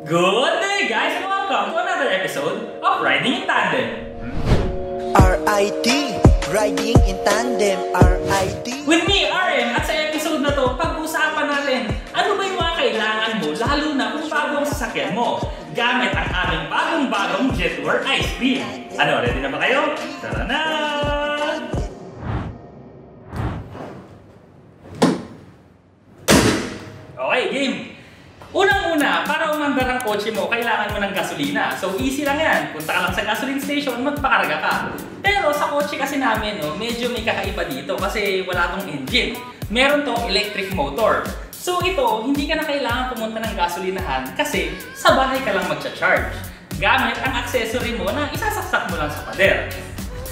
Good day guys and welcome to another episode of Riding in Tandem. RIT, Riding in Tandem, RIT. With me, RM, at sa episode na to, pag-usapan natin ano ba yung mga kailangan mo lalo na kung bago ang sasakyan mo gamit ang aming bagong-bagong Jetware Ice Cream. Ano, ready na ba kayo? Tara na! Okay, game! Unang-una, para umandar ang kotse mo, kailangan mo ng gasolina. So easy lang yan. Punta ka lang sa gasoline station, magpakarga ka. Pero sa kotse kasi namin, medyo may kakaiba dito kasi wala tong engine. Meron tong electric motor. So ito, hindi ka na kailangan pumunta ng gasolinahan kasi sa bahay ka lang magcha-charge. Gamit ang accessory mo na isasaksak mo lang sa pader.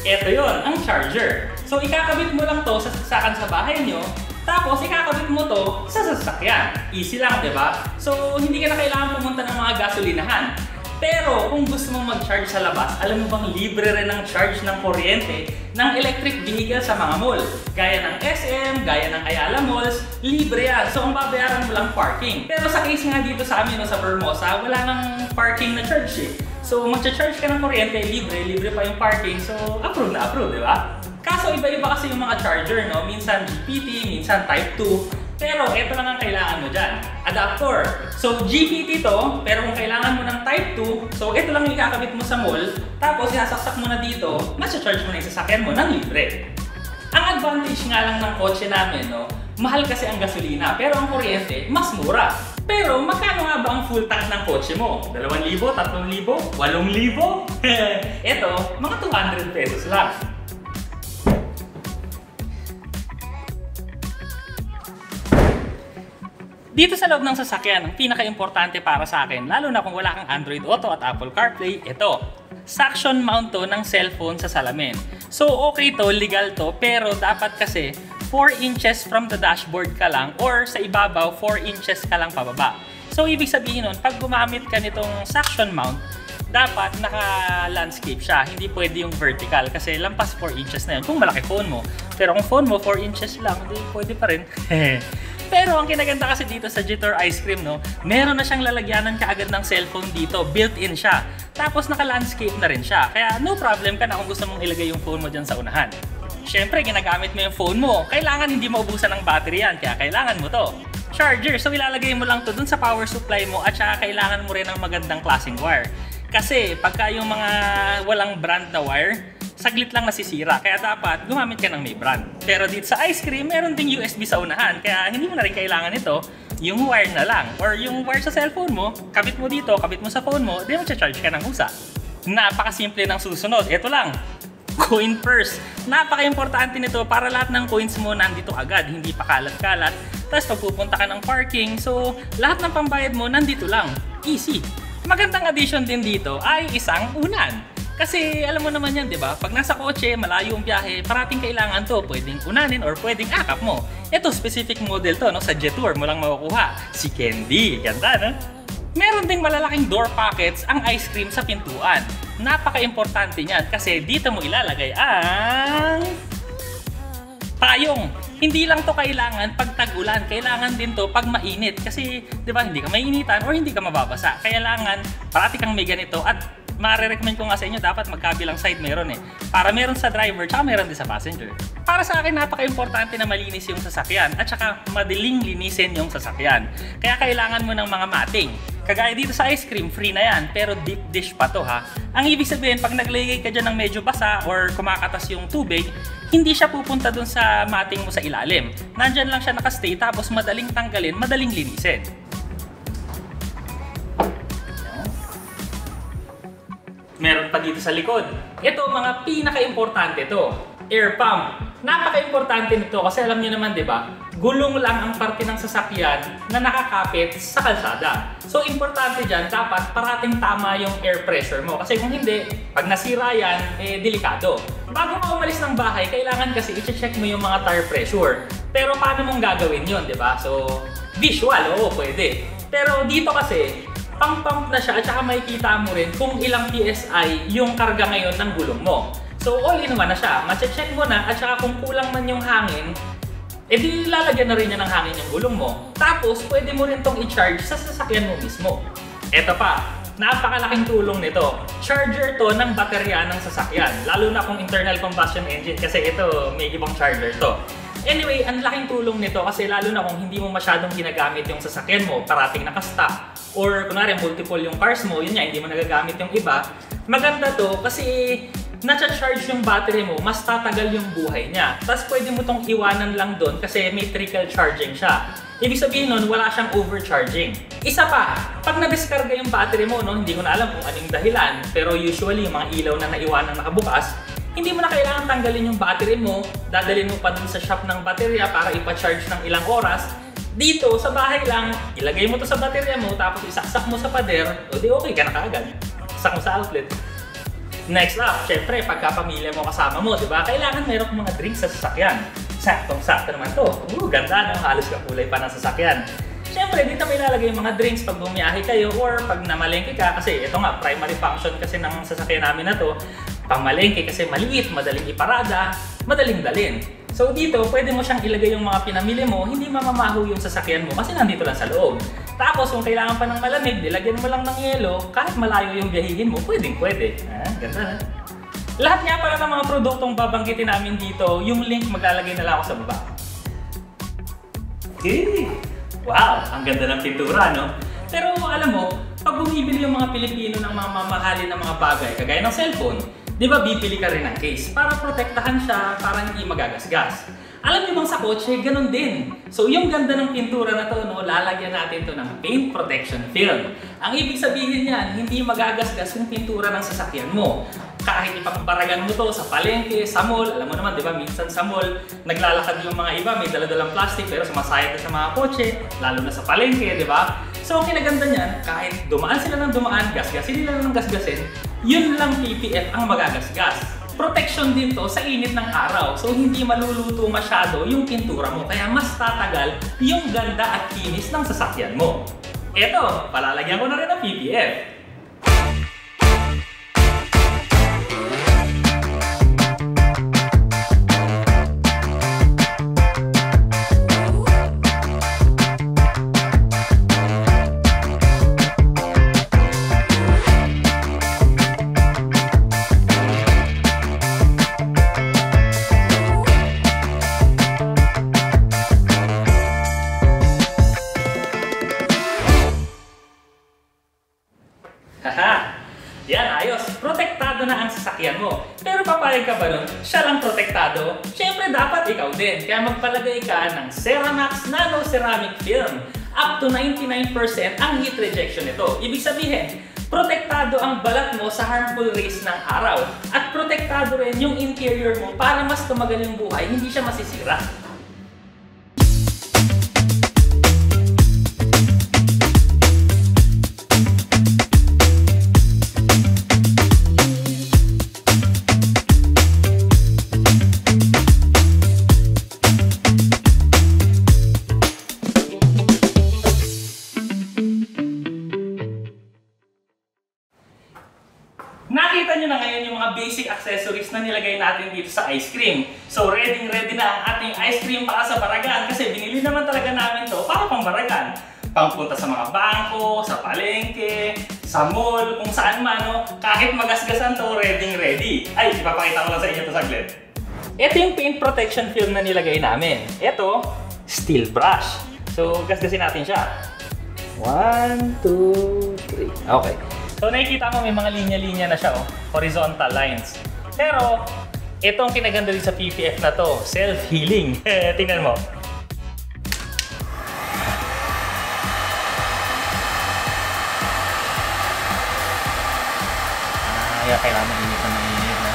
Ito yon, ang charger. So ikakabit mo lang to sa saksakan sa bahay nyo. Tapos, ikakabit mo to sa sasakyan. Easy lang, di ba? So, hindi ka na kailangan pumunta ng mga gasolinahan. Pero, kung gusto mong mag-charge sa labas, alam mo bang libre rin ang charge ng kuryente ng electric vehicle sa mga mall? Gaya ng SM, gaya ng Ayala Malls, libre yan. So, ang babayaran mo lang parking. Pero sa case nga dito sa amin, sa Vermosa, wala nang parking na charge eh. So, mag-charge ka ng kuryente, libre pa yung parking. So, approve na approve, di ba? Kaso iba-iba kasi yung mga charger, no? Minsan GPT, minsan Type 2. Pero ito lang ang kailangan mo dyan. Adapter. So GPT to, pero kung kailangan mo ng Type 2, so ito lang yung ikakabit mo sa mall, tapos isasaksak mo na dito, mas-charge mo na yung sasakyan mo ng libre. Ang advantage nga lang ng kotse namin, no? Mahal kasi ang gasolina, pero ang kuryente, mas mura. Pero magkano nga ba ang full tank ng kotse mo? 2,000, 3,000, 8,000? Ito, mga 200 pesos lang. Dito sa loob ng sasakyan, ang pinaka-importante para sa akin, lalo na kung wala kang Android Auto at Apple CarPlay, ito. Suction mount to ng cellphone sa salamin. So okay to, legal to, pero dapat kasi 4 inches from the dashboard ka lang or sa ibabaw 4 inches ka lang pababa. So ibig sabihin nun, pag gumamit ka nitong suction mount, dapat naka-landscape siya, hindi pwede yung vertical kasi lampas 4 inches na yun kung malaki phone mo. Pero kung phone mo 4 inches lang, hindi pwede pa rin. Pero ang kinaganda kasi dito sa Jetware Ice Cream, no, meron na siyang lalagyanan kaagad ng cellphone dito, built-in siya. Tapos naka-landscape na rin siya, kaya no problem ka na kung gusto mong ilagay yung phone mo dyan sa unahan. Siyempre, ginagamit mo yung phone mo, kailangan hindi maubusan ng battery yan, kaya kailangan mo to. Charger, so ilalagay mo lang to dun sa power supply mo at saka kailangan mo rin ng magandang klaseng wire. Kasi pagka yung mga walang brand na wire, saglit lang nasisira, kaya dapat gumamit ka ng may brand. Pero dito sa ice cream, meron ding USB sa unahan, kaya hindi mo na rin kailangan ito, yung wire na lang. Or yung wire sa cellphone mo, kabit mo dito, kabit mo sa phone mo, di mag-charge ka ng husa. Napakasimple ng susunod, ito lang. Coin purse. Napaka-importante nito para lahat ng coins mo nandito agad, hindi pa kalat-kalat. Tapos pagpupunta ka ng parking, so lahat ng pambayad mo nandito lang. Easy. Magandang addition din dito ay isang unan. Kasi alam mo naman yan, di ba? Pag nasa kotse, malayo ang biyahe, parating kailangan to. Pwedeng unanin or pwedeng akap mo. Ito, specific model to, no? Sa Jetware mo lang makukuha. Si Candy. Ganda, no? Meron ding malalaking door pockets ang ice cream sa pintuan. Napaka-importante niyan kasi dito mo ilalagay ang payong. Hindi lang to kailangan pag tag-ulan, kailangan din to pag mainit. Kasi, di ba, hindi ka mainitan or hindi ka mababasa. Kailangan, parati kang may ganito at marirecommend ko nga sa inyo, dapat magkabilang side meron eh. Para meron sa driver, tsaka meron din sa passenger. Para sa akin, napaka-importante na malinis yung sasakyan at saka madaling linisin yung sasakyan. Kaya kailangan mo ng mga matting. Kagaya dito sa ice cream, free na yan, pero deep dish pa to ha. Ang ibig sabihin, pag naglagay ka dyan ng medyo basa or kumakatas yung tubig, hindi siya pupunta dun sa matting mo sa ilalim. Nandyan lang siya nakastay, tapos madaling tanggalin, madaling linisin. Meron pa dito sa likod. Ito, mga pinaka-importante to. Air pump. Napaka-importante nito kasi alam niyo naman, di ba? Gulong lang ang parte ng sasakyan na nakakapit sa kalsada. So, importante dyan, dapat parating tama yung air pressure mo. Kasi kung hindi, pag nasira yan, delikado. Bago ka umalis ng bahay, kailangan kasi i-check mo yung mga tire pressure. Pero paano mong gagawin yun, di ba? So, visual, oo, pwede. Pero dito kasi, pang-pump na siya at saka makikita mo rin kung ilang PSI yung karga ngayon ng gulong mo. So all-in-one na siya. Mache-check mo na at saka kung kulang man yung hangin, edi lalagyan na rin niya ng hangin yung gulong mo. Tapos pwede mo rin tong i-charge sa sasakyan mo mismo. Eto pa, napakalaking tulong nito. Charger to ng baterya ng sasakyan. Lalo na kung internal combustion engine kasi ito may ibang charger to. Anyway, ang laking tulong nito kasi lalo na kung hindi mo masyadong ginagamit yung sasakyan mo, parating naka-stock, or kunwari multiple yung cars mo, yun nga, hindi mo nagagamit yung iba. Maganda to kasi na-charge yung battery mo, mas tatagal yung buhay niya. Tapos pwede mo tong iwanan lang doon kasi may trickle charging siya. Ibig sabihin nun, wala siyang overcharging. Isa pa, pag na-discarga yung battery mo, no, hindi ko na alam kung anong dahilan, pero usually yung mga ilaw na naiwanan nakabukas, hindi mo na kailangan tanggalin yung battery mo, dadalhin mo pa dun sa shop ng baterya para ipa-charge ng ilang oras. Dito, sa bahay lang, ilagay mo to sa baterya mo, tapos isaksak mo sa pader, o di okay ka na kaagad. Saksak mo sa outlet. Next up, syempre, pagkapamilya mo kasama mo, di ba? Kailangan meron kang mga drinks sa sasakyan. Saktong-sakto naman to. Ganda, no? Halos kakulay pa ng sasakyan. Syempre, dito may lalagay yung mga drinks pag bumiyahe kayo or pag namalengke ka. Kasi ito nga, primary function kasi ng sasakyan namin na to. Pamalengke kasi maliit, madaling iparada, madaling dalhin. So dito, pwede mo siyang ilagay yung mga pinamili mo, hindi mamamaho yung sasakyan mo kasi nandito lang sa loob. Tapos kung kailangan pa ng malamig, dilagyan mo lang ng yelo, kahit malayo yung biyahihin mo, pwedeng-pwede. Ganda na. Lahat nga pala ng mga produktong babanggitin namin dito, yung link maglalagay na lang ako sa baba. Okay! Wow! Ang ganda ng pintura, no? Pero alam mo, pag bumibili yung mga Pilipino ng mga mamahalin na mga bagay, kagaya ng cellphone, di ba bibili ka rin ng case para protektahan siya, para hindi magagasgas. Alam niyo bang sa kotse, ganun din. So yung ganda ng pintura na to, no, lalagyan natin to ng paint protection film. Ang ibig sabihin niyan, hindi magagasgas yung pintura ng sasakyan mo. Kahit ipapabaragan mo to sa palengke, sa mall, alam mo naman, di ba, minsan sa mall, naglalakad yung mga iba, may daladalang plastic, pero sumasayad ka sa mga kotse, lalo na sa palengke, di ba? So, ang kinaganda niyan, kahit dumaan sila ng dumaan, gasgasin nila ng gasgasin, yun lang PPF ang magagasgas. Protection din to sa init ng araw, so hindi maluluto masyado yung pintura mo, kaya mas tatagal yung ganda at kinis ng sasakyan mo. Eto, palalagyan ko na rin ng PPF. Yan, ayos. Protektado na ang sasakyan mo. Pero papayag ka ba nun? Siya lang protektado? Siyempre dapat ikaw din. Kaya magpalagay ka ng Ceramax Nano Ceramic Film. Up to 99% ang heat rejection nito. Ibig sabihin, protektado ang balat mo sa harmful rays ng araw. At protektado rin yung interior mo para mas tumagal yung buhay, hindi siya masisira. Nakita nyo na ngayon yung mga basic accessories na nilagay natin dito sa ice cream. So ready na ang ating ice cream para sa Baragan kasi binili naman talaga namin to para pang Baragan. Pangpunta sa mga bangko, sa palengke, sa mall, kung saan man, no? Kahit magasgasan to, ready. Ay, ipapakita ko lang sa inyo to saglit. Ito yung paint protection film na nilagay namin. Ito, steel brush. So gasgasin natin siya. 1, 2, 3. Okay. So nakikita mo may mga linya-linya na siya, oh. Horizontal lines. Pero, itong kinaganda din sa PPF na to, self-healing. Tingnan mo. Kaya kailangan mainit na mainit na.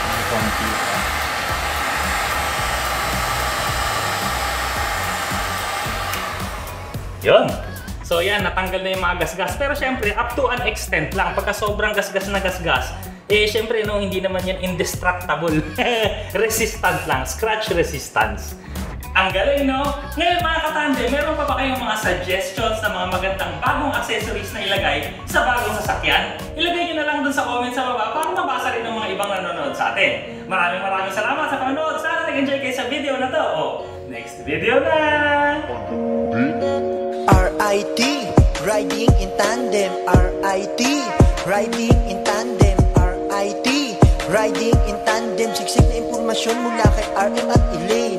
May konti pa. Yun. So yan, natanggal na yung mga gasgas. Pero syempre, up to an extent lang. Pagka sobrang gasgas na gasgas, eh syempre, no, hindi naman yan indestructible. Resistant lang. Scratch resistance. Ang galing, no? Ngayon mga katande, meron pa ba kayong mga suggestions na mga magandang bagong accessories na ilagay sa bagong sasakyan? Ilagay nyo na lang dun sa comment sa baba para mabasa rin ng mga ibang nanonood sa atin. Maraming salamat sa panonood. Sana nag-enjoy kayo sa video na to. Next video na! RIT, riding in tandem. RIT, riding in tandem. RIT, riding in tandem. Siksik na impormasyon mula kay RM at Elaine.